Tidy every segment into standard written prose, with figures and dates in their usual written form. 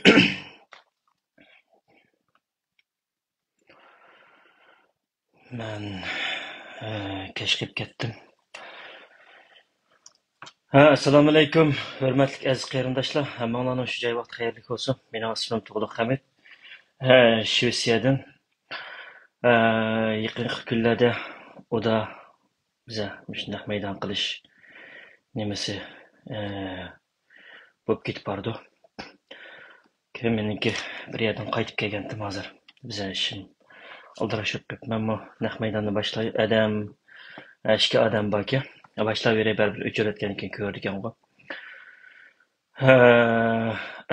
Ben keşkep ketdim. Assalomu alaykum, hurmatli aziz qarindoshlar. Hammanglarning shu joy vaqti xayrli bo'lsin. Mening ismim Tug'luq Hamid. Shvetsiyadan. Yaqinqi kunlarda uda biza shunday maydon qilish nimasi bo'lib ketib bordi. Meniki bir yerdan qaytib kelgandim hozir. Biza ishim aldirashib ketib, men naq maydonni boshlay adam, ikki odam borki, boshlayverib bir o'chirayotgan ekan ko'rdik qo'y.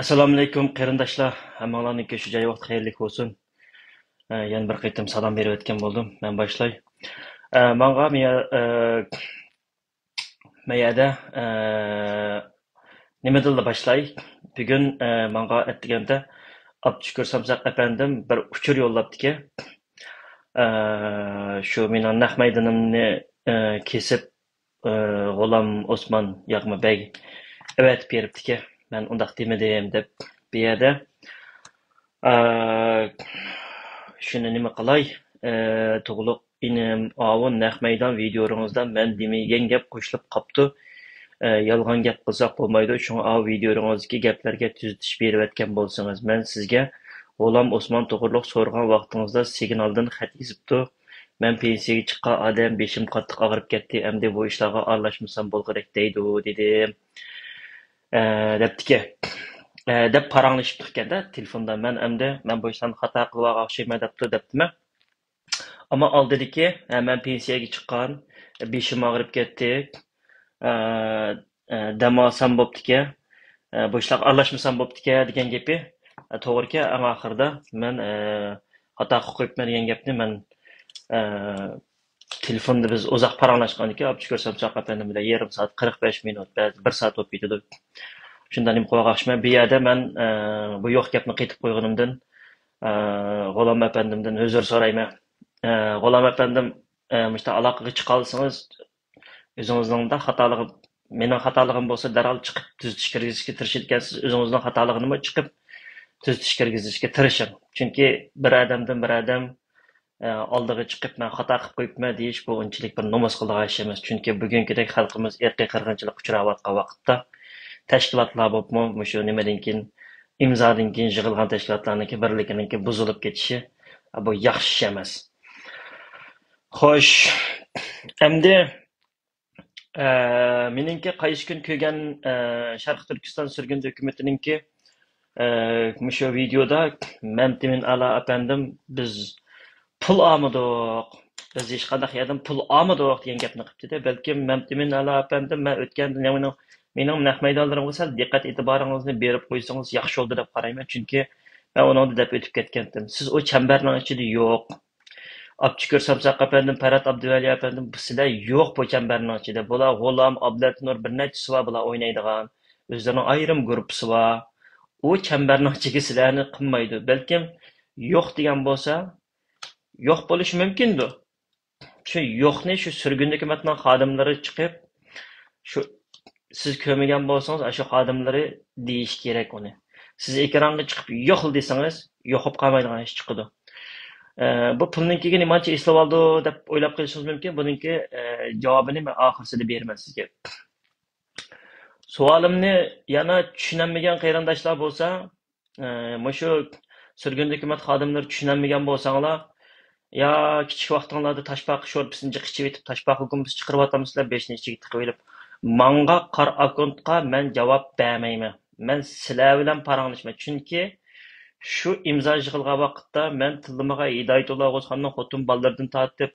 Assalomu alaykum qarindoshlar. Hammanglarning shu joy vaqti xayrli bo'lsin. Yana bir qaytam salom berib o'tgan bo'ldim. Men boshlay. Menga meyada nimadan boshlay? Bugun menga aytganda Abdushukur Samsaq efendim bir uçur yo'llabdiki. Şu mening naq maydonimni kesib G'ulam Osman Yag'mabay evet beribdiki. Men undaq demadim deb bu yerda shuni nima qilay? Tug'luq inim avun naq maydon videoringizdan men demagan gap qo'shilib qopti. Yolg'on gap qilsaq bo'lmaydi. Shunga av videoringizdagi gaplarga tuzatish berib o'tgan bo'lsangiz, men sizga G'ulam Osman to'g'riliq so'rgan vaqtingizda signaldan xat yozibdi. Men pensiyaga chiqqan odam beshim qattiq og'rib ketdi. Endi bu ishlarga aralashmasam bo'lg'idek deydi dedim. Debdiki. Deb paranglashib turganda telefonda men bu ishlarni xato qilib o'xshayman debdimi? Ammo oldidagi men pensiyaga chiqqan, beshim og'rib ketdi. Dam olsam bo'ptiki, bu ishlarga aralashmasam bo'ptiki degan gapi to'g'riki, eng oxirida men xato qilib qo'yibman degan gapni men telefonda biz uzoq paranglashgan ekan, Abdushukur Samsaq efendim bilan yarim soat 45 minut, 1 soat bo'lib ketdi. Shundan nima qo'ymoqchiman, bu yerda men bu yo'q gapni qaytib qo'yganimdan G'ulam efendimdan uzr so'rayman. G'ulam efendim, işte aloqaga chiqa olsangiz, o'zingizning xatolig'i, mening xatolig'im bo'lsa darhol chiqib tuzatish kirgizishga tirishing ekansiz. O'zingizning xatolig'ini chiqib tuzatish kirgizishga tirishing. Chunki bir odam oldiga chiqib men xato qilib qo'yibman deyish bu unchalik bir nomus qiladigan ish emas. Chunki bugünkidek xalqimiz irqiy qirg'inchilik uchrayotgan vaqtda tashkilotlar bo'lib, shu nimadan keyin imzodan keyin yig'ilgan tashkilotlarniki birliginiki buzilib ketishi bu yaxshi ish emas. Xo'sh, endi meningki qaysi kun ko'rgan Sharq Turkiston surgun hukumatiningki shu videoda Mamtimin Ala efendim biz pul olmadik, biz hech qanday yerdan pul olmadik degan gapni qilibdi-da. Balkim Mamtimin Ala efendim men o'tgandan mening naq maydonlarimga sal diqqat e'tiboringizni berib qo'ysangiz yaxshi bo'ldi deb qarayman. Chunki men uni deb o'tib ketgandim. Siz o chambarning ichida yo'q. Abdushukur Samsaq efendim, Ferhat Abduvali efendim, sizlar yo'q bu chambarning ichida. Bular G'ulam, Abdullatinur bir nechta suva bular o'ynaydigan. O'zlarining ayrim guruhi bor. O chambarning ichiga sizlarni qilmaydi. Balkim yo'q degan bo'lsa, yo'q bo'lishi mumkindir. Shu yo'qni shu surgun hukumatning xodimlari chiqib, shu siz ko'rmagan bo'lsangiz, shu xodimlari deyish kerak uni. Siz ekranga chiqib yo'q desangiz, yo'qib qolmaydigan ish chiqadi. Bu pulninkiga nimacha eslab oldi deb o'ylab qo'yishingiz mumkin. Buningki javobini men oxirsida beraman sizga. Savolimni yana tushunmagan qarindoshlar bo'lsa, shu surgun hukumat xodimlari tushunmagan bo'lsanglar, ya kichik vaqtinglarda tashpaq sho'rpisini jiqib etib, tashpaq hukumatni chiqarib atamsizlar, 5ni ichiga tiqib olib, manga qar akkauntga men javob bermayman. Men sizlar bilan paranglashman. Chunki şu imza yığılgan vaqtda men tilimiga Hidoyatullo O'zxonning xotin ballardan tortib,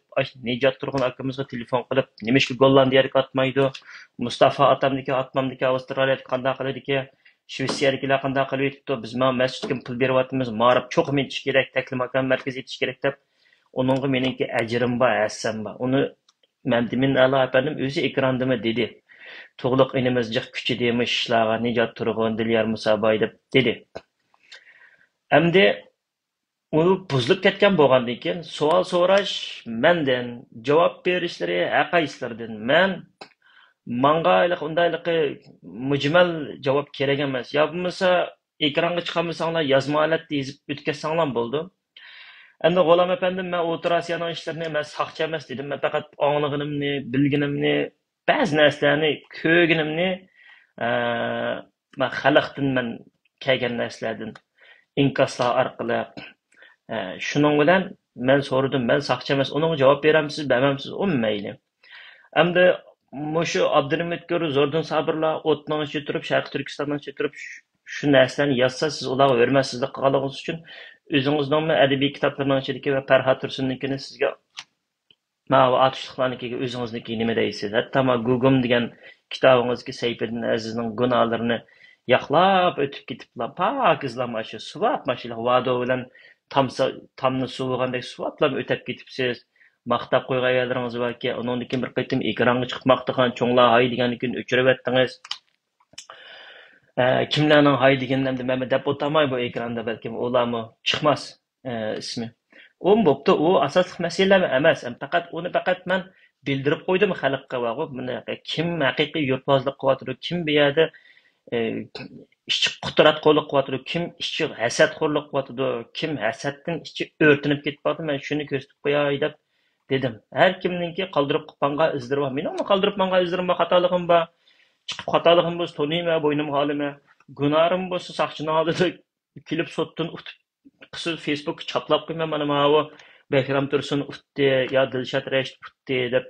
Nijat Turg'un akamizga telefon qilib, nimishki Gollandiyaga atmaydi, Mustafa atamniki atmamniki Avstraliyada qanday qilidiki, Shvetsiyadagilar qanday qilib yetibdi, biz masjidga pul beryapmiz, ma'rif cho'qim etish kerak, taklimakan markaz etish kerak deb, uningga meningki ajrim bor, hassam bor. Uni Mamtimin Ala efendim o'zi ekrandimi dedi. Tug'luq inimiz jiq kuchi demiş ishlarga Nijat Turg'un, Dilyar Musabay deb dedi. Endi u buzilib ketgan bo'lgandan keyin savol so'rash mendan, javob berishlari haqayslardan. Men manga undayliqi mujmal javob kerak emas. Ya bo'lmasa ekranga chiqolmasanglar yozma holatda yozib o'tkazsanglar bo'ldi. Endi G'ulom apandim, men O'rta Osiyoning ishlarini men saqchi emas dedim. Men faqat anglag'inimni, bilginimni, ba'zi narsalarni ko'rganimni men xalqdan men kelgan narsalardan inkaslar orqali shuning bilan men so'radim, men saqchi emas, uning javob beramsiz, bermamsiz, u mayli. Endi mushu Abdulhamid Ko'ri Zo'rdin Sabirlar o'tning ichida turib, Sharq Turkistonning ichida turib shu narsalarni yozsa, siz ularga hurmatsizlik qilganingiz uchun o'zingizning adabiy kitoblarning ichidagi va Farhod Tursunnikini sizga mana atishliqlarnikiga o'zingizniki nima deysiz? Hatto ma Gugum degan kitobingizga Sayfiddin Azizning gunohlarini yoqlab o'tib ketiblar. Pokizlar shu suvat mashilar vado bilan tamni suvgandek suvatlab o'tib ketibsiz. Maqtab qo'ygan yerlaringiz borki, undan keyin bir qaytim ekranga chiqib maqtagan cho'nglar hay degannikini o'chirib etdingiz. Kimlarning hay deganlarni men deb o'tamay bu ekranda balkim ularmi chiqmas ismi. U bo'pti, u asosli masala emas. Faqat uni faqat men bildirib qo'ydim xalqqa va kim haqiqiy yurtbozlik qilyapti, kim bu yerda ishchi qutratqo'lik qilyapti, kim ishchi hasadxo'rlik qilyapti, kim hasaddan ishchi o'rtinib ketyapti, men shuni ko'rsatib qo'yay deb dedim. Har kimninki qoldirib qolganga izlari bor. Mening qoldirib qolgan izlarim bor, xatoligim bor. Chiqib xatoligim bo'lsa, to'nayman, bo'ynim holima. Gunohim bo'lsa, saqchining oldida kelib sotdan o'tib qisib Facebook chaplab qo'yman, mana bu Behram Tursun utdi, yo Dilshod Rashid utdi deb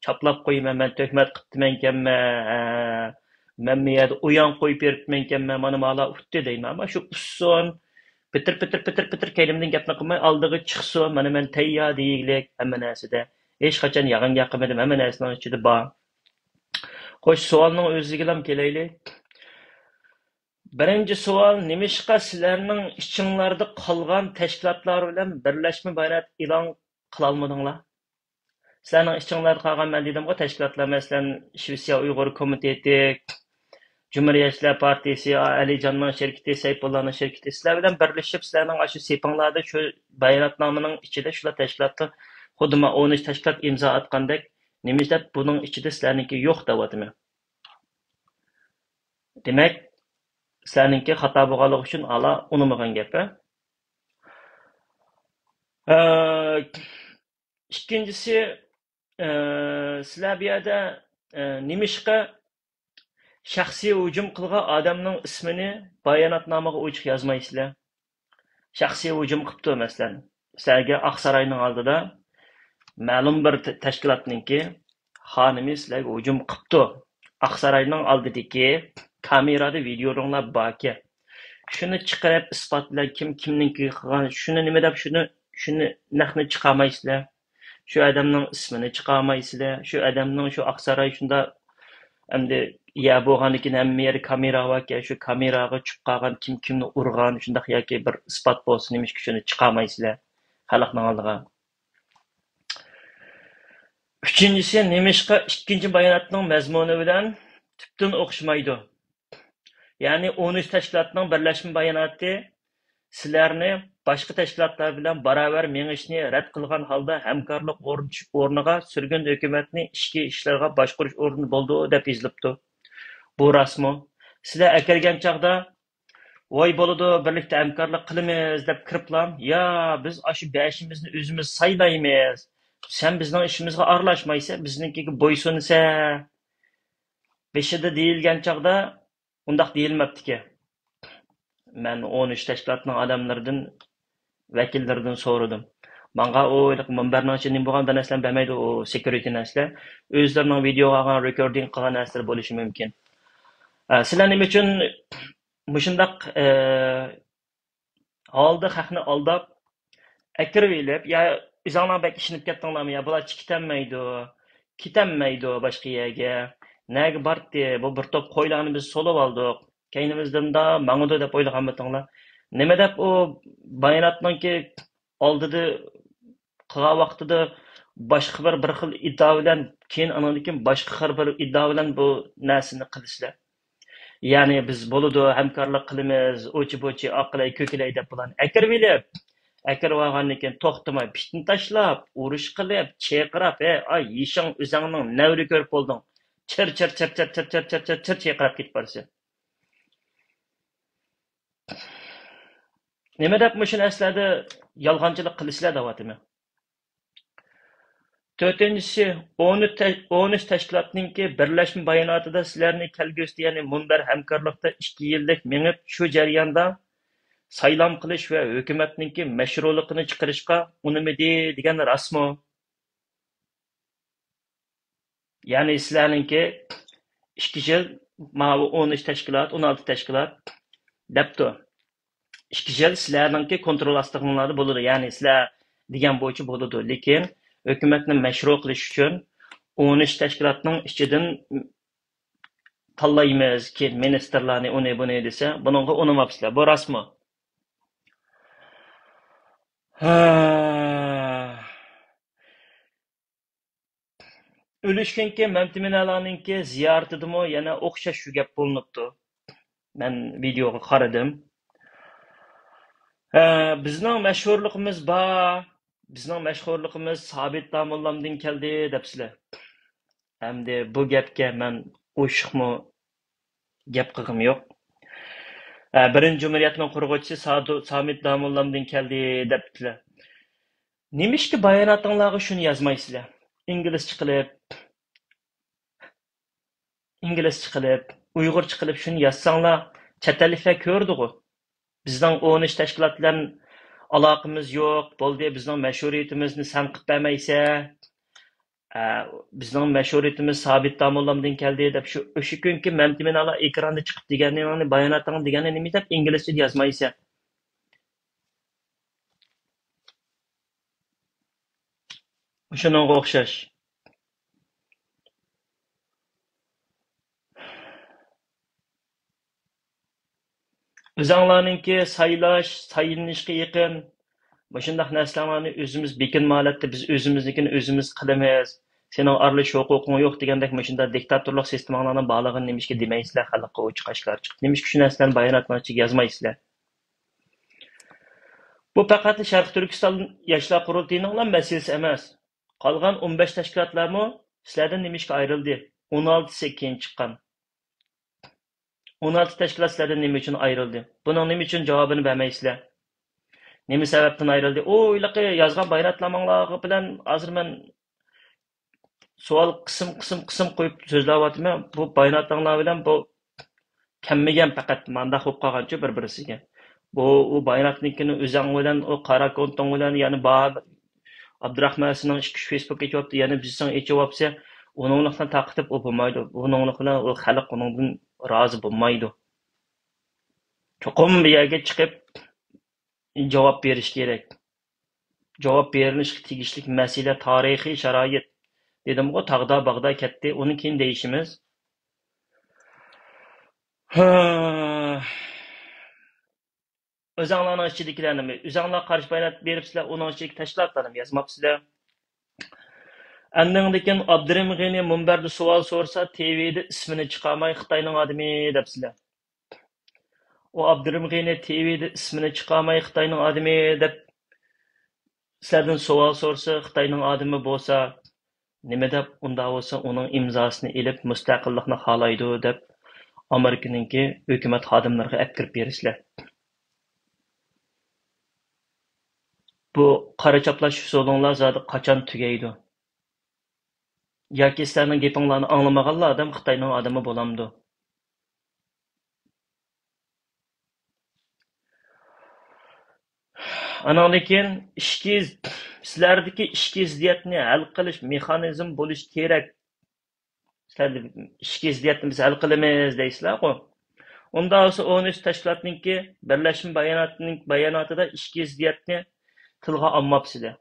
chaplab qo'yman, men tuhmat qilibdimankanman. Men bu yerda uyon qo'yib beribmankanman, mana bular utdi deyman. Ammo shu usson pitir kelimdan gapni qilmay oldiga chiqsin, mana men tayyor deylik hamma narsada. Hech qachon yag'in gapirmadim, hamma narsaning ichida bor. Xo'sh, savolning o'ziga ham kelaylik. Birinchi savol, nimishqa sizlarning ichinglarda qolgan tashkilotlar bilan birlashma bayonot e'lon qila olmadinglar? Sizlarning ichinglarda qolgan, men dedim-ku, tashkilotlar, masalan, Shvetsiya Uyg'ur komiteti, Cumhuriyetçiler Partisi, Alijonning shirkati, Sayfullohning shirkati, sizlar bilan birlashib, sizlarning shu sepinglarda shu bayonotnomaning ichida shular tashkilotlar, xuddi men 13 tashkilot imzo atgandek, nima deb buning ichida sizlarniki yo'q deyapman. Demak, sizlarniki xato bo'lganligi uchun ala unamagan gap. İkincisi, sizlar bu yerda nimishqa shaxsiy hujum qilgan odamning ismini bayonotnomaga ochiq yozmaysizlar. Shaxsiy hujum qilibdi masalan. Sizlarga Oqsaroyning oldida ma'lum bir tashkilotningki xonimi sizlarga hujum qilibdi. Oqsaroyning oldidagi kamerada videolar borki, shuni chiqarib isbotlab kimninki qilgan, shuni nima deb shuni naqni chiqarmaysizlar. Shu odamning ismini chiqarmaysizlar. Shu odamning shu Oqsaroy shunda endi ya bo'lganikin hamma yer kamera borki, shu kameraga chiqib qolgan kimni urgan, shundaq yoki bir isbot bo'lsin, nimishki shuni chiqarmaysizlar xalqning oldiga. Uchinchisi, nimishqa ikkinchi bayonotning mazmuni bilan tubdan o'xshamaydi. Ya'ni 13 tashkilotning birlashma bayonoti sizlarni boshqa tashkilotlar bilan barobar mengishni rad qilgan holda hamkorlik o'rniga surgun hukumatni ichki ishlarga boshqarish o'rni bo'ldi deb yozilibdi. Bu rasmi. Sizlar akirgan chaqda voy bo'ladi, birlikda hamkorlik qilamiz deb kiriblam. Ya, biz shu beshimizni o'zimiz saylaymiz. Sen bizning ishimizga aralashmaysan, biznikiga bo'ysunsa. Beshida deyilgan chaqda undaq deyilmabdi-ki. Men 13 tashkilotning odamlaridan vakillaridan so'radim. Menga o'yliq munbarning ichida nima bo'lgan narsalar bilmaydi, u security narsalar. O'zlarining videoga olgan, recording qilgan narsalar bo'lishi mumkin. Sizlar nima uchun mushundaq holda haqni aldab akirib elib, ya o'zinglar bak ishinib ketdinglarmi, ya bular ketanmaydi boshqa yerga. Nega bordi? Bu bir top qo'ylarni biz solib oldik. Keynimizdan da mang'udu deb o'ylaganmitinglar. Nima deb u bayonotningki oldida qilgan vaqtida boshqa bir xil iddio bilan, keyin anandan boshqa bir iddio bilan bu narsani qilishlar. Ya'ni biz bo'ladi, hamkorlik qilamiz, o'chi-bo'chi, oqilay, ko'kilay deb bularni akirib elib, akirib olgandan keyin to'xtamay pitni tashlab, urush qilib, chaqirib, ay, yishing o'zingning navri ko'rib bo'lding. Chir chaqirib ketib borsa. Nima deb shuni aslarda yolg'onchilik qilishlar deyaptimi? To'rtinchisi, 13 tashkilotninki birlashma bayonotida sizlarni kelgusida, ya'ni munbar hamkorlikda 2 yillik mengib shu jarayonda saylam qilish va hukumatninki mashruligini chiqarishga unimidi degan rasmo. Ya'ni sizlarninki 2 yil mana 13 tashkilot, 16 tashkilot debdi. 2 yil sizlarninki kontrol ostinglarda bo'ladi. Ya'ni sizlar degan bo'yicha bo'ladi. Lekin hukumatni mashru qilish uchun 13 tashkilotning ichidan tanlaymiz ki ministerlarni uni buni desa, buningga unamapsizlar. Bu rasmi. Ölüşkenki Memtiminalarninki ziyaretidimi yana o'xshash shu gap bo'linibdi. Men videoga qaradim. Bizning mashhurligimiz bor. Bizning mashhurligimiz Sabit Damollamdan keldi debsizlar. Hamda bu gapga men o'shiqmi gap qilgim yo'q. Birinchi Cumhuriyetning qurg'uvchisi Sabit Damollamdan keldi debdilar. Nimishki bayonotinglarga shuni yozmaysizlar? İngilizce qilib, Uyg'urcha qilib shuni yozsanglar, chet elliklar ko'rdi-ku. Bizning 13 tashkilot bilan aloqamiz yo'q, bo'ldi, bizning mashhuriyatimizni sen qilib bermaysan. Bizning mashhuriyatimiz Sabit Damollamdan keldi deb shu o'sha kunki Memtiminalar ekranda chiqib deganingni bayonoting deganini nima deb inglizcha yozmaysan? Shuningga o'xshash. O'zinglarninki saylanishga yaqin shundaq narsalarni o'zimiz bekinmalatda biz o'zimiznikini o'zimiz qilamiz. Sening aralish huquqing yo'q degandek shunda diktatorlik sistemalarning bog'lig'ini nimishga demaysizlar, xalqqa o'ch qashlar chiqib. Nimishga shu narsalarni bayonotlarni yozmaysizlar. Bu faqat Sharq Turkiston yoshlar qurultiyining masalasi emas. Qolgan 15 tashkilotlarmi sizlardan nimishga ayrildi? 16si keyin chiqqan. 16 tashkilot sizlardan nima uchun ayrildi? Buning nima uchun javobini bermaysizlar? Nima sababdan ayrildi? O'ylaqi yozgan bayonotlaringlar bilan hozir men savol qism qo'yib so'zlayapman. Bu bayonotinglar bilan bu kammagan faqat manda bo'lib qolgancha bir-birisiga. Bu u bayonotnikini o'zing bilan o qora konton bilan ya'ni bor Abdurahmonning ikki Facebook echibdi, ya'ni bizning echibsa, uninglikdan taqitib bo'lmaydi. Uninglik bilan o xalq uningdan rozi bo'lmaydi. Cho'qim bir yerga chiqib javob berish kerak. Javob berilishi tegishli masala tarixiy sharoit. Dedim-ku, taqda bag'da ketdi, uni keyin deyishimiz. O'zinglarning ichidagilarni, o'zinglar qarshi bayonot beribsizlar, uning ichiga tashlatlarim yozmabsizlar. Andindikin Abdurim G'ini munbarda savol so'rsa, TV'da ismini chiqarmay Xitoyning odami debsizlar. O Abdurim G'ini TV'da ismini chiqarmay Xitoyning odami deb sizlardan savol so'rsa, Xitoyning odami bo'lsa, nima deb unda bo'lsa uning imzosini ilib mustaqillikni xohlaydi deb Amerikaninki hukumat xodimlariga apkirib berisizlar. Bu qora chaplash usulinglar zodi qachon tugaydi? Yoki sizlarning gapinglarni anglamaganlar odam Xitoyning odami bo'lamdi. Anandikin sizlardagi ishki ziddiyatni hal qilish mexanizm bo'lish kerak. Sizlarda ishki ziddiyatni biz hal qilamiz deysizlar-ku. Unda olsa 13 tashkilotninki birlashma bayonotida ishki ziddiyatni tilga olmabsizlar.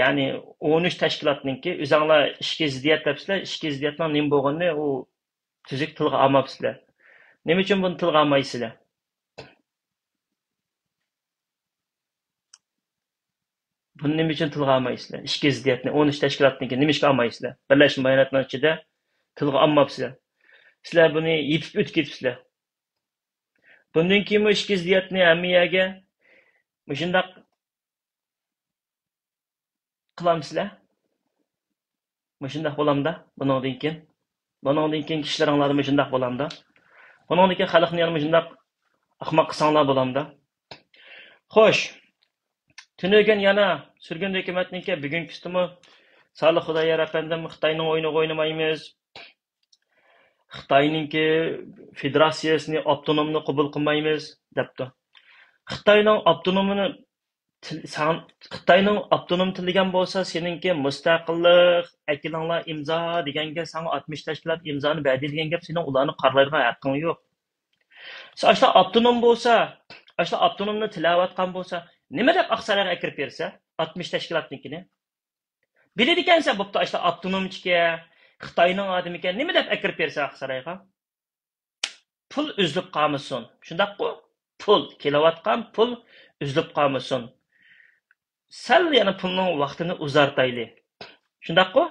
Ya'ni 13 tashkilotninki o'zinglar ishki ziddiyat debsizlar, ishki ziddiyatning nima bo'lganini u tuzuk tilga olmabsizlar. Nima uchun buni tilga olmaysizlar? Buni nima uchun tilga olmaysizlar? Ishki ziddiyatni 13 tashkilotninki nima ishga olmaysizlar? Birlashma bayonotning ichida tilga olmabsizlar. Sizlar buni yetib o'tib ketibsizlar. Bundan keyin ishki ziddiyatni hammaga shundaq qilamsizlar? Shundaq bo'lamda? Bundan keyin kishilaringlar shundaq bo'lamda? Bundan keyin xalqni ham shundaq Ahmoq qilsanglar bo'lamda. Xo'sh, tünögen yana sürgün hükümetninki bugün küstümü sağlı Xudoyor efendim Xitoyning o'yiniga o'ynamaymiz. Xitoyninki federatsiyasini avtonomni qabul qilmaymiz debdi. Xitoyning avtonomini Xitoyning avtonom tilgan bo'lsa, seninki mustaqillik, akilinglar imzo deganga sana 60 tashkilot imzoni berdi degan gap sening ularni qarlaydigan haqqing yo'q. Sen ashla avtonom bo'lsa, ashla avtonomni tilayotgan bo'lsa, nima deb Aqsaroyga akirib bersa, 60 tashkilotnikini biladi ekansan, bo'pti ashla avtonomchiga, Xitoyning odami ekan, nima deb akirib bersa Aqsaroyga? Pul uzilib qolmasin. Shundaqmi? Pul kelayotgan pul uzilib qolmasin. Sal yana pulning vaqtini uzartayli. Shundaqmi?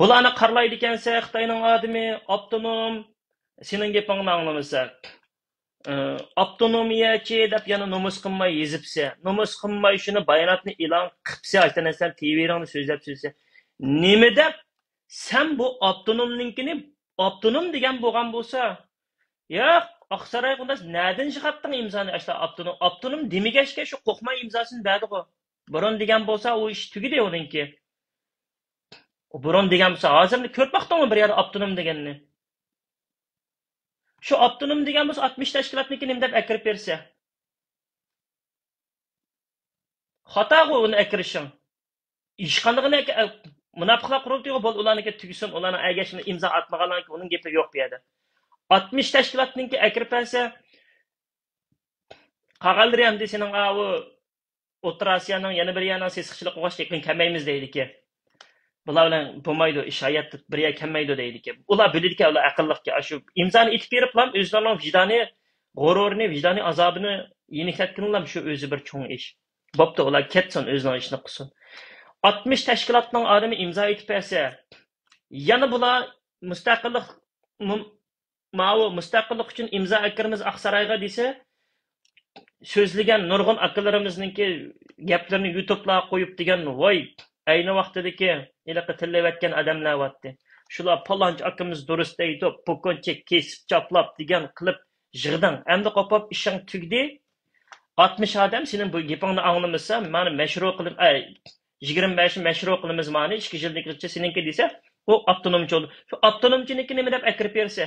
Bularni qarlaydi ekansa, Xitoyning odami avtonom, sening gapingni anglamasa, avtonomiyachi deb yana nomus qilmay yezibsa, nomus qilmay shuni bayonotni e'lon qilibsa, aytanasan TV'ni so'zlab so'zsa, nima deb sen bu avtonomninkini avtonom degan bo'lgan bo'lsa, yo'q, Aqsaroy bundas nereden çıkarttın imzanı ashla avtonom? Avtonom demegachga shu qo'qma imzosini berdi-ku. Burun degan bo'lsa, u ish tugidi uninki. Burun degan bo'lsa, hozirni ko'rib baqdingmi bir yerda avtonom deganni? Shu avtonom degan bo'lsa 60 tashkilotniki nima deb akirib bersa? Xato'g'u uni akirishing. Ish qandig'ini munofiqlar qurultiga bo'l ularniki tugisin, ularning agashini imzo atmaganlarki uning gapi yo'q bu yerda. 60 tashkilotniki akirib bersa, qag'aldir ham desening u O'rta Osiyoning yana bir yana sesqichilik o'g'ash yaqin kelmaymiz deydi-ki. Bular bilan bo'lmaydi, ish hayotda bir yer kelmaydi deydi-ki. Ular biladi-ki, ular aqlliqki, shu imzoni itib berib ham o'zlarining vijdoniy g'ururini, vijdoniy azobini yeniklatganlar shu o'zi bir cho'ng ish. Bo'pti, ular ketsin, o'zlarining ishini qilsin. 60 tashkilotning odami imzo itib bersa, yana bular mustaqillik mustaqillik uchun imzo akirmiz Aqsaroyga desa, so'zlagan nurg'un akillarimingniki gaplarini YouTube'ga qo'yib degan, voy, ayni vaqtidagi ilaqa tillayotgan odamlar vatdi. Shular palonchi akamiz durust deydi, po'koncha kesib choplab degan qilib yig'ding. Endi qopib ishing tugdi. 60 odam sening bu gapingni anglamasa, meni mashru qilib, 25 mashru qilamiz meni 2 yillikcha seningki desa, u avtonomchi bo'ldi. Shu avtonomchinikini nima deb akirib bersa,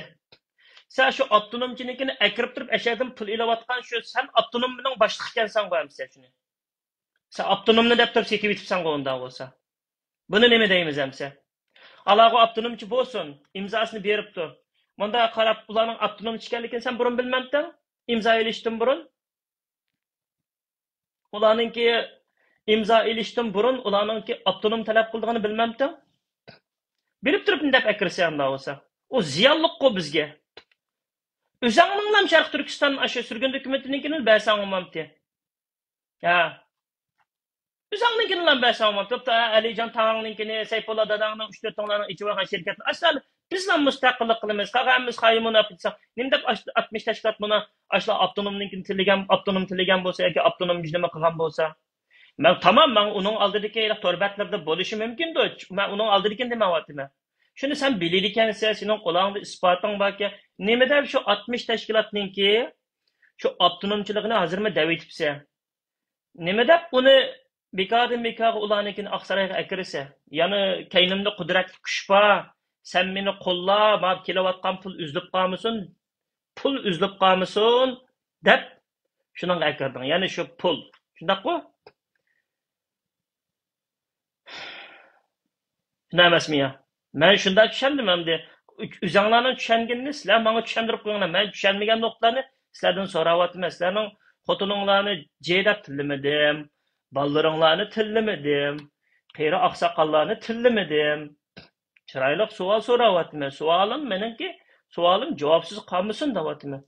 sen şu avtonomchinikini akirib turib ashadin pul ilayotgan shu sen avtonomning boshliq ekansan qo'yamsan shuni. Sen avtonomni deb turib setib yetibsan undan bo'lsa. Buni nima deymiz hamsa? Alaqo avtonomchi bo'lsin, imzosini beribdi. Bunda qarab ularning avtonomchi ekanligini sen burun bilmamding? Imzo ilishdan burun. Ularningki imzo ilishdan burun ularningki avtonom talab qildig'ini bilmamding? Bilib turib deb akirsa ham bo'lsa. O ziyonliq-ku bizga. Özəngninlam Şərq Türkistan aşı sürgün hükümetinkini bəsən olmamdı. Ya. Özəngninkini lan bəsən olmamdı. Topda Alican Tağan'ninkini, Seyfullah Dadağ'ın 3-4 tonlarının içi var şirketin. Aslan biz lan müstəqillik qılımız. Qağamız xaymını yapıtsaq. Nimdə 60 təşkilat buna aşla avtonomninkini tilləgən, avtonom tilləgən bolsa, yoki avtonom gücləmə qılğan bolsa. Mən tamam, mən onun aldırdıkı elə torbatlarda boluşu mümkündür. Mən onun aldırdıkını deməvatım. Şunu sen bilirkense, senin kulağında ispatın var ki, neyme de şu 60 teşkilatınki, şu avtonomçılığını hazır mı devletipse, neyme de bunu bekar ulanıkin Aqsaroyga akirse, yani kaynimde kudretli kuş var, sen beni kolla, ma kilovatkan pul üzülüp kalmışsın, dep, şunun akirdin, yani şu pul, şundak bu? Şuna emas mi ya? Ben şunda düşendim hem de. Üzerlerinin düşengenini sizler bana düşendirip koyuyorlar. Ben düşenmegen noktalarını sizlerden soravatım. Sizlerin xotununlarını ceydap tillemedim. Ballarınlarını tillemedim. Peyri aksakallarını tillemedim. Çıraylık sual soravatım. Sualım benimki, sualım cevapsız kalmasın davatım.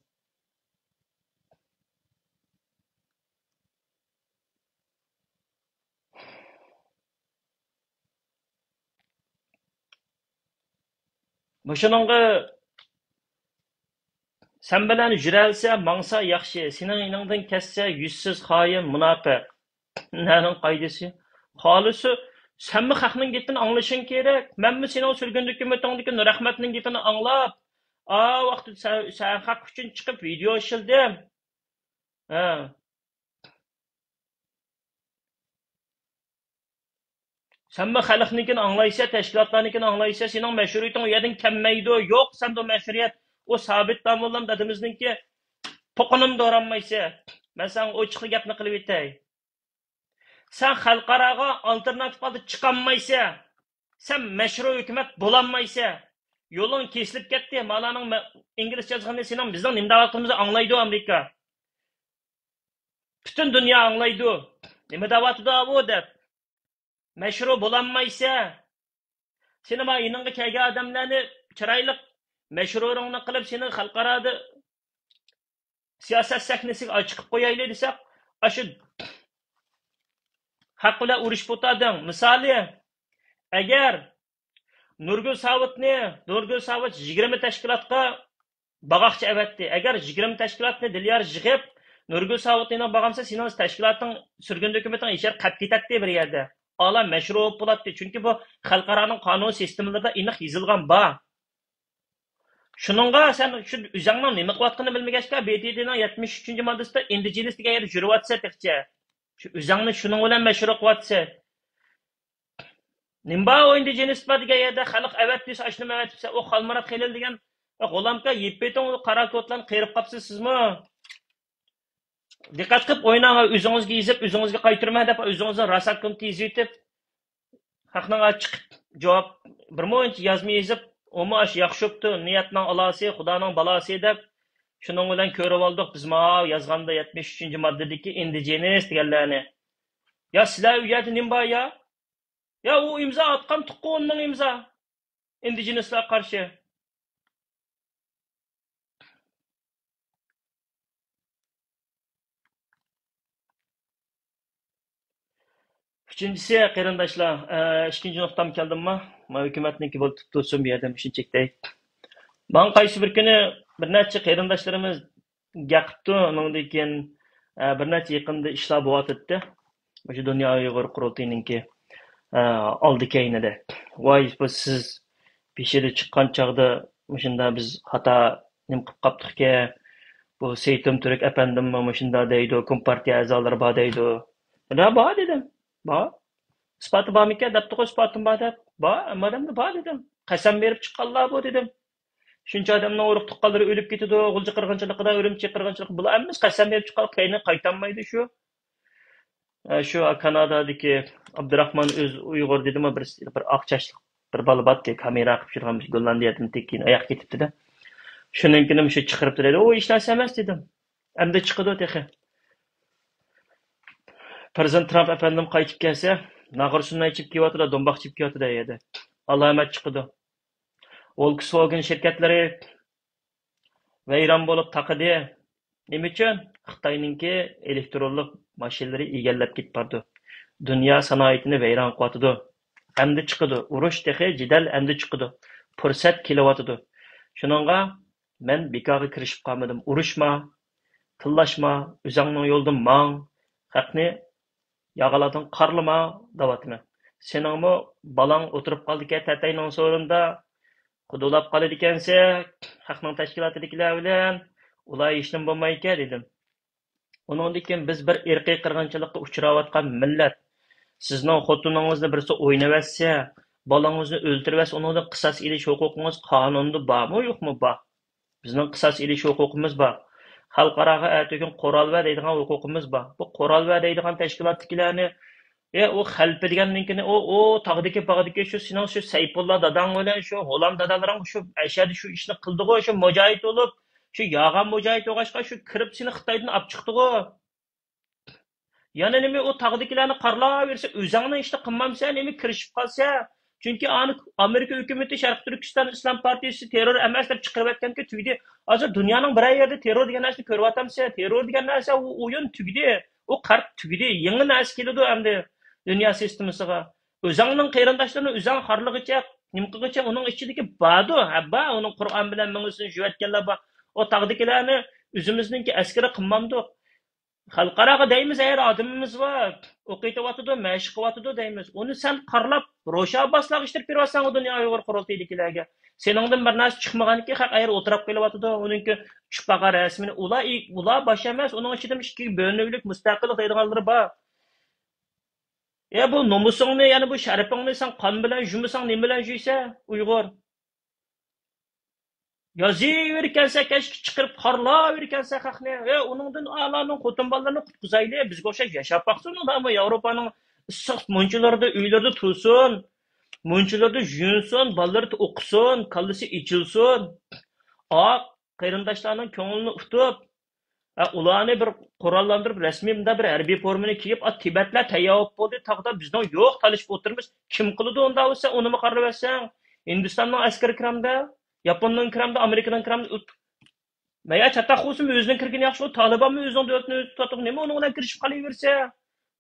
Başınınğı sen bilen jürelse, mangsa yaxşı. Senin inandan kesse, yüzsüz, hain, münafık. Nenin qaydası? Halısı, sen mi xalqning gapini anglashing kerak? Men mi sening sürgün hükümetindeki rahmatning gapini anglab, Vaqt sen haq uchun chiqib video ishildim. Ha. Sen mi xalqnikini anglaysa, tashkilotlarnikini anglaysa, sening mashruiyating u yerdan kelmaydi. Yo'q, sen bu mashruiyat o sabit damollam dadimizningki to'qinim do'ranmaysa. Men sen ochiq gapni qilib aytay. Sen xalqaraga alternativ oldi chiqolmaysa, sen mashru hukumat bo'lanmaysa, yo'ling kesilib ketdi. Malaning inglizcha yozganda sening bizning nima davlatimizni anglaydi Amerika. Bütün dünya anglaydi. Nima davatida bu deb. Mashru bo'lanmaysa, seni ma iningga kelgan odamlarni chiroyli mashruringni qilib seni xalqarada siyosat sahnasiga chiqib qo'yaylik desak, shu haq bilan urush bo'tading. Misoli, agar Nurgul Savit 20 tashkilotga bag'oqchi avatdi. Agar 20 tashkilotni Dilyar yig'ib Nurgul Savitning bag'amsa, sening tashkilotning surgun dokumenting ishar qat ketadi bir yerda. Ala mashru bo'ladi. Chunki bu xalqaroning qonun sistemalarida aniq yozilgan bor. Shuningga sen shu o'zingning nima qilayotganini bilmagachka BTDning 73-moddasida indigenous degan yer yuribotsa texcha. Shu o'zingni shuning bilan mashru qilyapsa. Nimba o indigenous degan yerda xalq avat desa, ashni avat desa, o xalmarat xelil degan g'olamka yepetong qora kotlarni qirib qapsiz sizmi? Diqqat qilib o'ynang, o'zingizga yezib, o'zingizga qaytarma deb o'zingizni rasakkum tezitib, haqning ochiq javob bir mo'ncha yozma yezib, o'mash yaxshibdi, niyatning alasi, xudoning balasi deb shuning bilan ko'rib oldik biz ma yozganda 73-moddadagi indigenous deganlarni. Ya sizlar u yerda nima bor ya? Ya u imzo atgan tuqqonning imzo indigenouslar qarshi. Üçüncüsü qarindoshlar, ikkinchi nuqtam keldimmi? Men hukumatniki bo'lib tutsin bu yerda shunchakday. Men qaysi bir kuni bir necha qarindoshlarimiz gapibdi, undan keyin bir necha yaqinda ishlar bo'lyapti. O'sha dunyo Uyg'ur qurultayiningki oldi keynida. Voy, bu siz peshida chiqqan chaqda shunda biz xato nim qilib qapdikki, bu Seytum Turk efendimmi shunda deydi, kompartiya a'zolari bor deydi. Nima bor dedim. Bor. Isboti bormikan? Debdi qo'y, isbotim bor deb. Bor, madamda bor dedim. Qasam berib chiqqanlar bu dedim. Shuncha odamning urug' tuqqanlari o'lib ketadi, g'ulji qirg'inchiligida, o'limchi qirg'inchilik bular emas, qasam berib chiqqan kayni qaytanmaydi shu. Shu Kanadadagi Abdurahmon o'z Uyg'ur dedimi, bir oqchashlik bir bola botdi, kamera qilib yurgan Gollandiyadan tekin oyoq ketibdi-da. Shuninkini shu chiqirib turadi. O ish narsa emas dedim. Endi chiqadi texi. Prezident Trump efendim qaytib kelsa, nag'irsundan ichib kelyapti, do'mboq ichib kelyapti deydi. Alomat chiqdi. Volkswagen shirkatlari vayron bo'lib taqidi. Nima uchun? Xitoyninki elektronlik mashinalari egallab ketdi. Dunyo sanoatini vayron qilyapti. Endi chiqdi. Urush texi jidal endi chiqdi. Fursat kelyapti. Shuningga men bekorga kirishib qolmadim. Urushma, tillashma, o'zingning yo'ldan mang, haqni yağaladın qarlama davatını. Seningmi balang o'tirib qoldi-ki, tatayning so'rinda qudulab qoladi ekansa, haqning tashkilotidagilar bilan ular ishnim bo'lmaydi dedim. Undan keyin biz bir irqiy qirg'inchilikqa uchrayotgan millat. Sizning xotiningizni birisi o'ynayversa, balangizni o'ldirversa, undan qisos ilish huquqingiz qonunda bormi, yo'qmi? Bor. Bizning qisos ilish huquqimiz bor. Xalqaraga aytgan qo'ralva deydigan huquqimiz bor. Bu qo'ralva deydigan tashkilotdagilarni o xalpi deganninkini o tog'dagi bag'dagi shu sening shu Sayfullo dadang bilan shu G'ulam dadalaring shu ashadi shu ishni qildi-ku, shu mujohid bo'lib, shu yog'an mujohid o'g'ashqa shu kirib seni Xitoydan olib chiqdi-ku. Yana nima o tog'dagilarni qarlaversa, o'zingni ishni qilmamsa, nima kirishib qolsa, chunki Amerika hukumati Sharq Turkiston Islom partiyasi terror emas deb chiqarib aytganki, tugdi. Hozir dunyoning bir yerda terror degan narsani ko'ryapmiz. Terror degan narsa u o'yin tugdi. U qarb tugdi. Yangi narsa keladi endi dunyo sistemasiga. O'zingning qarindoshlarini o'zing xorligicha, nimqigicha uning ichidagi bado, habba uning Qur'on bilan mengizni jo'yatganlar bor. O taqdikilarni o'zimizningki askari qilmamdik. Xalqaraga deymiz, eğer adımımız var. O'qiyotibotidi, mashq qilyotidi deymiz. Uni sen qarlab, Ro'sha Abboslarga ishtirib beryorsan u dunyo Uyg'ur qurultaydagilarga. Seningdan bir narsa chiqmaganki, haq ayer o'tirib kelyotidi, uningki chuqaqa rasmini ular bosh emas, uning ichida ikki bo'limlik mustaqillik deydiganlari bor. Ya bu nomusingni, ya'ni bu sharafingni sen qon bilan jumisang, nima bilan juysa, Uyg'ur. Yozıverirkense keşke çıkırıp harlaverirkense hakne. Onundan Allah'ın kutun ballarını kutkuzaylı. Biz koşak yaşap baksın ama Avrupa'nın ıssız muncularda, üylerde tursun. Muncularda juyunsun, balları da okusun, kallısı içilsin. Kıyırındaşlarının köngülünü utup, ularını bir kurallandırıp, resmimde bir harbiy formunu kiyip, Tibetler teyyavuk oldu, tağda bizden yok talışıp oturmuş. Kim kılıdı onda olsa, onu mu karlı versen? Hindistan'ın askeri kiramda, Japon'un kiramda, Amerika'nın kiramda, Meğer çatak olsun özünün kirgini yaxşı, o Taliban mı özünün devletini özü tutup, ne mi onunla kirişip kalıverse?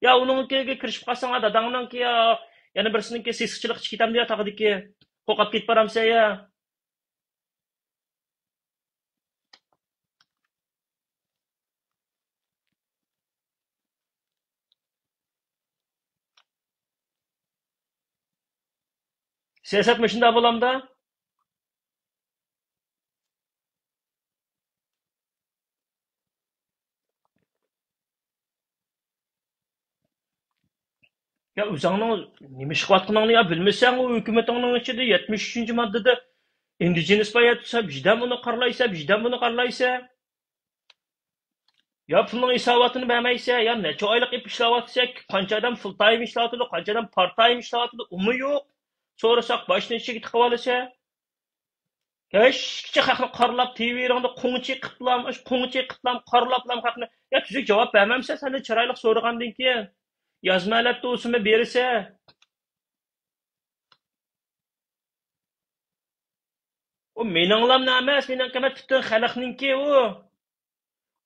Ya onun ki kirişip kalsana dadağının ki ya, yani birisinin ki sesçilik çıkitam diye tağdı ki, kokap git paramsa ya. Siyaset mışında bulamda. Ya özünün nime çıkıvatqanını ya bilmesen o hükümetinin içinde 73. maddede indigenous bayatsa, bizden bunu qarlaysa, bizden bunu qarlaysa. Ya pulning hisobotini bermaysa, ya necha oylik ib ishlayotsa, qancha odam full time ishlayotdi, qancha odam part time ishlayotdi, umi yo'q. So'rasak boshini ichiga tiqib olsa, hech kishi haqni qarlab TV'ringda qo'ngchi qitlam, qo'ngchi qitlam, qarlablam haqni. Ya tuzuk javob bermamsa, seni chiroyli so'ragandan keyin yozma alatda o'simi bersa, o meninglam emas, mening qimat butun xalqninki u.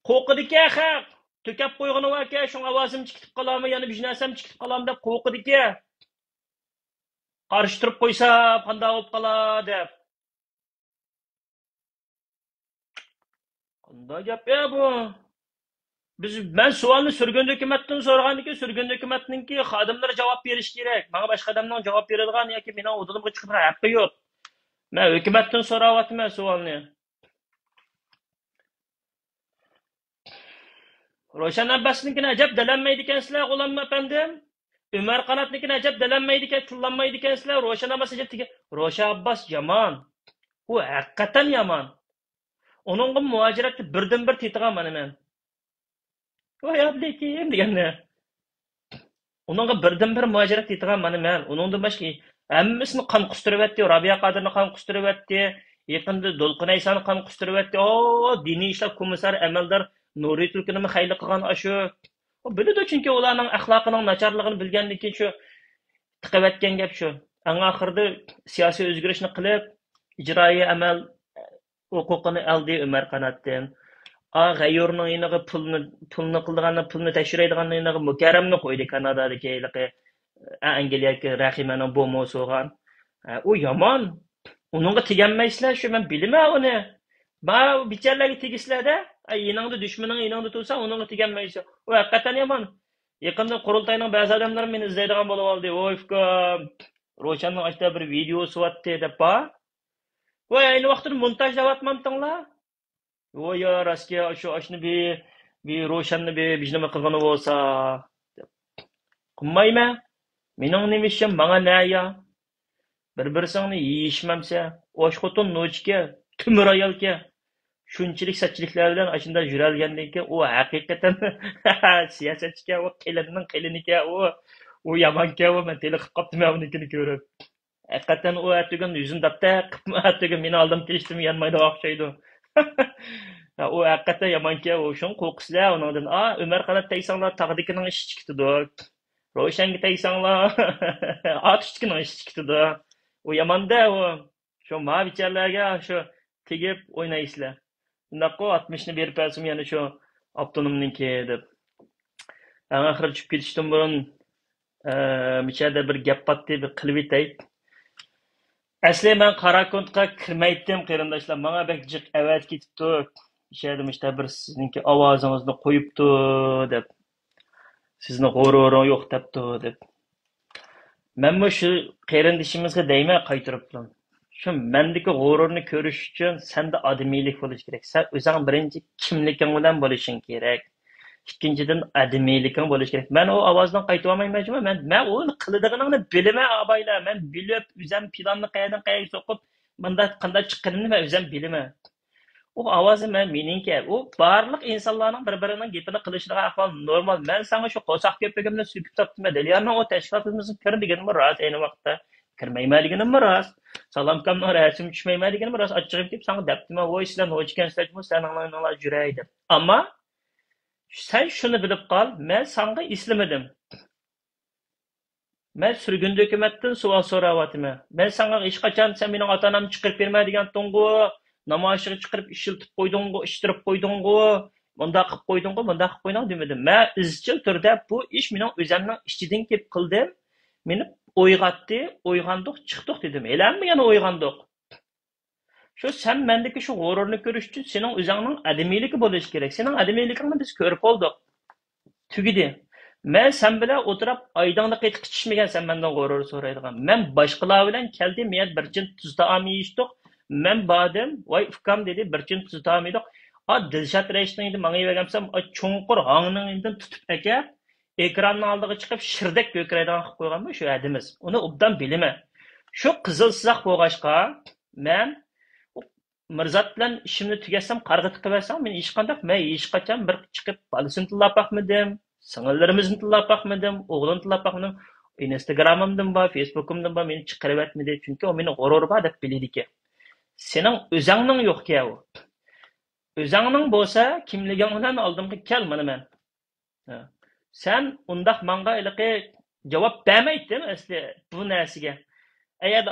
Qo'rqidiki xalq. To'kab qo'yg'ini aka, shu ovozim chiqib qolarmi, yana bir narsam chiqib qolarmi deb qo'rqidiki. Qarshi turib qo'ysa, qanday bo'lib qolar deb. Qanday gap ya bu? Ben savolni surgun hukumatdan so'ragandan surgun hukumatninki xodimlari javob berish kerak. Menga boshqa odamning javob beradigan yoki mening o'dimga chiqib haqqi yo'q. Men hukumatdan so'rayapman savolni. Ro'shan Abbosnikini ajab dalanmaydi ekansizlar, g'ulom apandim. Umar Qanotnikini ajab dalanmaydi ekan, tullanmaydi ekansizlar. Ro'shan Abbos ajab Ro'shan Abbos yomon. U haqiqatan yomon. Onunla muhaciratni birdan bir tetigan mana men. Voy ablekim deganda. Onunla birdan bir muhacirat tetigan mana men. Onundan boshqa hammasini qon qustiryapti. Rabiya Qodirni qon qustiryapti. Yaqinda Do'lqin Aysani qon qustiryapti. Diniy ishlar komissari amaldor Nuri Tulkinimi xayli qilgan shu. Biladi chunki ularning axloqining nacharligini bilgandan keyin shu tiqayotgan gap shu. Ang oxirida siyosiy o'zgarishni qilib, ijroiy amal huquqini oldi Umar Qanotdan. G'ayyorning yiniga pulni qildiganni, pulni tekshiradiganni yiniga Mukarramni qo'ydi Kanadadagi Angliyaga Rahimaning bomosi bo'lgan. U yomon. Uningga teganmaysizlar, shu men bilmayman uni. Ba bichalarga tegisizlarda, yiningda dushmaning yiningda tursa, uningga teganmaysiz. U haqiqatan yomon. Yaqinda qurultayning ba'zi odamlari meni izlaydigan bo'lib oldi. Voy fikam, Ro'shanning ashta bir videosi botdi deb ba. Voy ayni vaqtda montajlayapmantinglar. Voy ya Rossiya shu ashni bir Ro'shanni bir nima qilgani bo'lsa, qilmayman. Mening nima ishim menga naya? Bir-birsingni yeyishmamsa, osh xotin nochga, tumur ayolga shunchalik sachchiliklar bilan ashunda yuralgandan keyin u haqiqatan siyosatchiga, u qilinining qiliniga, u yamanga, u men teliqib qopdim unikini ko'rib. Haqiqatan u atugan yuzini dapta qilib atugan meni oldim kelishdim yanmaydi o'xshaydi. U haqiqatan yamanga, u shun qo'rqislar undan. Umar Qanot taysanglar tag'dikining ishi chiqdi. Ro'shanga taysanglar otishkining ishi chiqdi. U yamanda u shu mavichalarga shu tegib o'ynaysizlar. Bundaqa 60 ni berib bersam yana shu avtonomniki deb. Oxiri tushib ketishdan burun michada bir gap patdi bir qilib aytay. Asli men Qorako'ntga kirmaydim qarindoshlar. Menga bek jiq avat ketibdi. İşedim işte bir sizinki avazınızını koyuptu dep, sizni g'o'ro'roq yo'q deptu dep. Men bu şu qarindishimizga deyman qaytiribdim. Şu mendeki g'o'rorni ko'rish uchun senda odamiylik bo'lishi kerak. Sen o'zing birinchi kimliging bilan bo'lishing kerak. İkinciden ademiylikin bo'lishi kerak. Men o ovozdan qaytib olmayman. Men uni qiladiganini bilaman abaylar. Men bilib, o'zim planni qayerdan qayerga so'qib, bunda qanday chiqqanini men o'zim bilaman. O ovozi meniki. U barliq insonlarning bir-birining gapini qilishiga ahvol normal. Men senga shu qo'saq ko'pligimni suyib topdim. Deliarning o tashkilotimizni kirdiganimi rost ayni vaqtda. Kirmaymanligim rost. Salom kamning rasim tushmaymanligim rost. Ochig'im deb senga debdim. Voy sizlar ho'chkansizlar, seninglar juray deb. Ammo sen şunu bilip qal, men sanga islamadim. Men sürgün hökumatdan savol so'rayapman. Men sanga hech qachon sen mening ota-onamni chiqarib berma degandim-ku, namoyishga chiqarib ishiltib qo'yding-ku, ishtirib qo'yding-ku, bunda qilib qo'yding-ku, bunda qilib qo'yding demedim. Men izchil turda bu ish mening o'zimning ichidan kelib qildim. Meni o'yg'atdi, o'yg'andiq, chiqdiq dedim. Elanmi yana o'yg'andiq? Şu sen mendeki şu g'ururni ko'rish uchun sening o'zingning adamiyligi bo'lishi kerak. Sening adamiyligingni biz ko'rib oldik. Tugidi. Men sen bilan o'tirib oydingda qaytib qichishmagan sen mendan g'urur so'raydigan. Men boshqalar bilan keldim, men bir chin tuz taom yeyishdik. Men bordim, voy ukam dedi, bir chin tuz taom yedik. A Dilshod Raisning endi menga yegamsam, a cho'nqur hangning tutib aka, ekranning oldiga chiqib shirdek ko'kraydigan qilib qo'yganmi shu adimiz. Uni obdan bilaman. Shu qizil sizoq bo'lg'achqa men Mirzat bilan ishimni tugatsam, qarg'a tiqaversam, men hech qanday, men hech qachon bir chiqib bolasini tillab boqmadim, singillarimizni tillab boqmadim, o'g'lim tillab boqmadim. Instagramimdan bor, Facebookimdan bor, meni chiqarib etmadi, chunki u meni g'urur bor deb biladi. Sening o'zingning yo'q-ku u. O'zingning bo'lsa, kimliging bilan oldimga kel mana men. Sen undaq menga iliqi javob bermaydin asli bu narsaga. Agar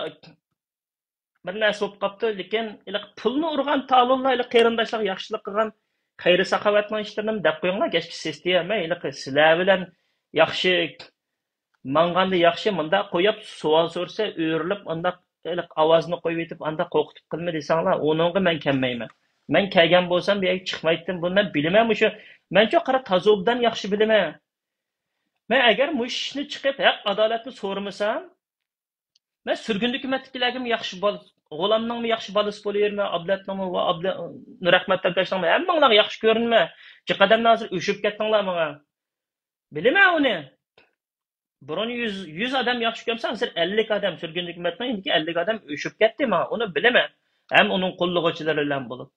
bir narsa bo'lib qolibdi, lekin pulni urgan talonlar qarindoshlar yaxshilik qilgan xayri saxovatning ishlarini deb qo'yinglar, kechki sistemay sizlar bilan yaxshi manganda yaxshi munda qo'yib savol so'rsa o'rilib unda ovozni qo'yib etib unda qo'rqitib qilma desanglar, uningga men kelmayman. Men kelgan bo'lsam bu yerga chiqmaydim. Buni men bilaman shu. Men shu qara tazobdan yaxshi bilaman. Men agar mushni chiqib haq adolatni so'ramasam, men sürgün hükümetlikilerim yaxshi bol, g'olamning yaxshi bolasi bo'laverma, ablatning va Nurahmat Tankashning hammalar yaxshi ko'rinma. Chiqadamdan hozir o'shib ketdinglar menga. Bilaman uni. Burun 100 adam yaxshi ko'rsa, hozir 50 adam sürgün hükümetning indiki 50 adam o'shib ketdi menga. Uni bilaman. Ham uning qo'llag'uvchilari bilan bo'lib.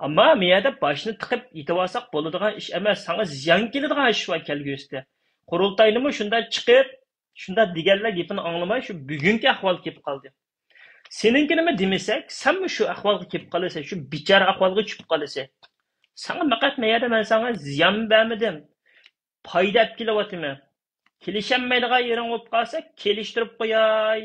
Ammo miyada boshni tiqib yetib olsak bo'ladigan ish emas, senga ziyon keladigan ish va kelgusida. Qurultaynimi shunda chiqib shunda deganlar gapini anglamay shu bugungi ahvol kelib qoldi. Seninkini nima demasak, senmi shu ahvolga kelib qolasan, shu bichara ahvolga tushib qolasan. Sana faqat meyada men sana ziyon bermadim. Foyda olib kelyapman. Kelishamaydigan yering bo'lib qolsa, kelishtirib qo'yay.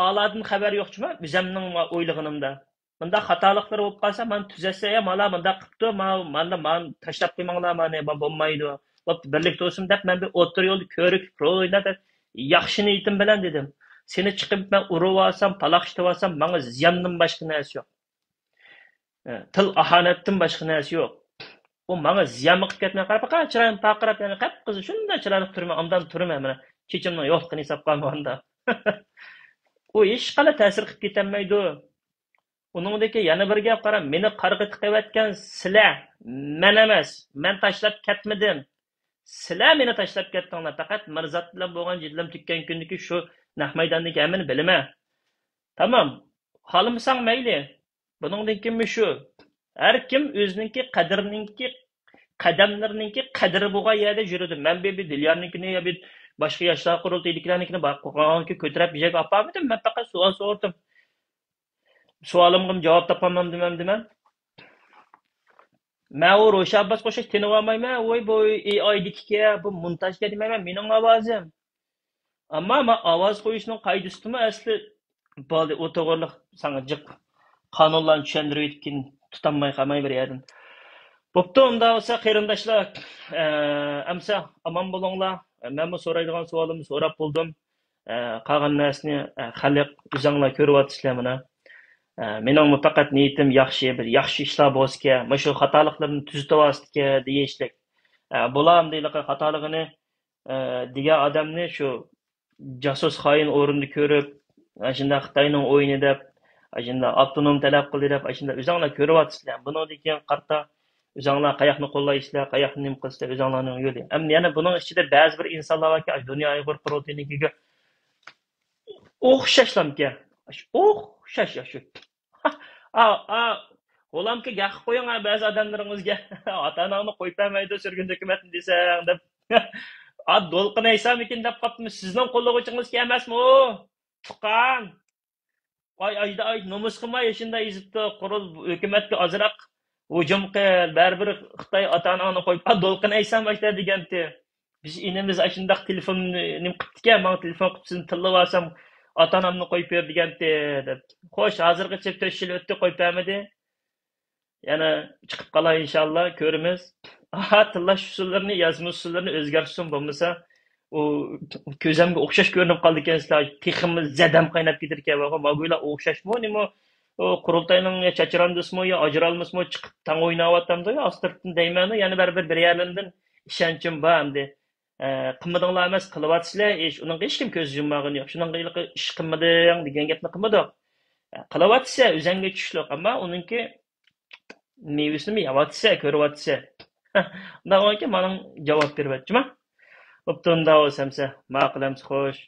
Oladin xabar yo'qchimi? O'zimning o'ylig'inimda. Bunda xatoliklar bo'lib qolsa, men tuzatsa, mana bunda qilibdi, men tashlab qo'ymanglar, meni bo'lmaydi. Birlikte olsun deb men bir o'tir yo'lda ko'rik rol o'ynab yaxshi niyatim bilan dedim. Seni chiqib men urib olsam, paloqishib olsam, menga ziyondan boshqa narsa yo'q. Til ahonatdan boshqa narsa yo'q. U menga ziyon qilib ketmay qarab, chiroyim paqirab, yana qap qizi shunday chiroyli turma, ondan turma mana. Kechimni yo'qligini hisob qilmaganda. U hech qanday ta'sir qilib ketmaydi. Uningdagi yana bir gap qarab, meni qarg'a tiqayotgan sizlar, men emas. Men tashlab ketmadim. Sizlar meni tashlab ketdinglar. Faqat Mirzat bilan bo'lgan jiddilam tukkan kundagi shu naq maydondagi hamini bilaman. Tamam. Xohlamasang mayli. Buningdan kimmi shu? Har kim o'zininki qadrininki qadamlarininki qadri bo'lgan yerda yuradi. Men bir Dilyarnikini yo bir boshqa yoshlar qurultayliklanikini qo'yganki ko'tarib yeyga olmadim. Men faqat savol so'radim. Savolimga javob topolmam demam. Men o Ro'shan Abbas qo'shiq tinib olmayman. Voy bu AI'diki bu montajga demayman, mening ovozim. Ammo men ovoz qo'yishning qoidasimi asli bo'ldi o'to'g'irlik sanga jiq qonunlarni tushuntirib etkin tutanmay qolmay bir yerdan. Bo'pti, unda bo'lsa qarindoshlar, amsa omon bo'linglar. Men bu so'raydigan savolimni so'rab bo'ldim. Qolgan narsani xalq o'zinglar ko'ryapsizlar mana. Mening faqat niyatim yaxshi ishlar bo'lsa, mana shu xatoliklarni tuzatyapti deyishlik. Bulam deyliqi xatoligini degan odamni shu jasus xoin o'rinda ko'rib, shunda Xitoyning o'yini deb, shunda avtonom talab qildi deb, shunda o'zinglar ko'ryapsizlar. Bundan keyin qarta o'zinglar qayoqni qo'llaysizlar, qayoqni nima qilsizlar, o'zinglarning yo'li. Ammo yana buning ichida ba'zi bir insonlar borki, dunyo Uyg'ur proteiniga o'xshashlamka. O'xshash shu. A, a, Olamki gaqib qo'ying ba'zi odamlaringizga. Ota-onangni qo'yib bermaydi sürgün hukumatni desang deb. Do'lqin aytsamikin deb qopmiz. Sizning qo'llovchingiz emasmi u? Tuqqan. Ay nomus qilmay shunday yezibdi qurul hukumatga ozroq hujum qil. Baribir Xitoy ota-onangni qo'yib do'lqin aysam boshla deganti. Biz inimiz shundaq telefon nim qilibdi-ku, men telefon qutbisini tillab olsam ota-onamni qo'yib ber deganti deb. Xo'sh, hozirgacha 4 yil o'tdi qo'yib bermadi. Yana chiqib qolar inshaalloh ko'ramiz. Tillash usullarini, yozma usullarini o'zgartirsin bo'lmasa, u ko'zimga o'xshash ko'rinib qoldi ekan, sizlar teximiz zadam qaynab ketar ekan. Mago'ylar o'xshashmi, nima? O qurultayning chachirandismi yo ajralmasmi chiqib tang o'ynayotganda yo astirtdan deyman, yana bir yerlardan ishonchim bor endi. Qilmadinglar emas, qilyapsizlar, uning hech kim ko'z yummag'ini yo'q. Shuning ish qilmading degan gapni qilmadik. Qilyapsa o'zingga tushliq, ammo uningki mevasini yeyapsa, ko'ryapsa. Undan keyin mana javob beryapti-mi? Bo'pti, unda o'samsa, ma'qulamsiz, xo'sh.